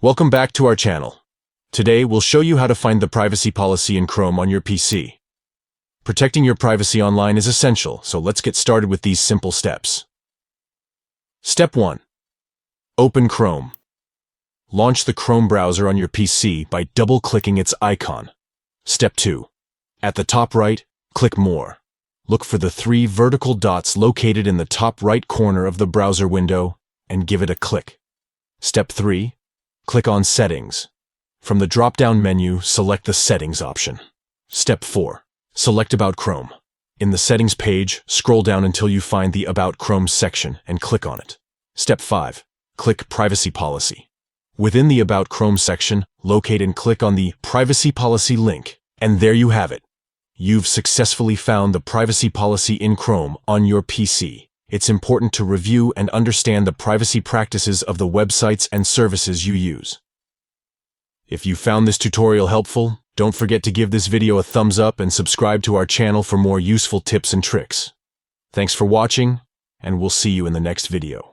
Welcome back to our channel. Today, we'll show you how to find the privacy policy in Chrome on your PC. Protecting your privacy online is essential, so let's get started with these simple steps. Step 1. Open Chrome. Launch the Chrome browser on your PC by double-clicking its icon. Step 2. At the top right, click More. Look for the 3 vertical dots located in the top right corner of the browser window and give it a click. Step 3. Click on Settings. From the drop-down menu, select the Settings option. Step 4. Select About Chrome. In the Settings page, scroll down until you find the About Chrome section and click on it. Step 5. Click Privacy Policy. Within the About Chrome section, locate and click on the Privacy Policy link, and there you have it. You've successfully found the privacy policy in Chrome on your PC. It's important to review and understand the privacy practices of the websites and services you use. If you found this tutorial helpful, don't forget to give this video a thumbs up and subscribe to our channel for more useful tips and tricks. Thanks for watching, and we'll see you in the next video.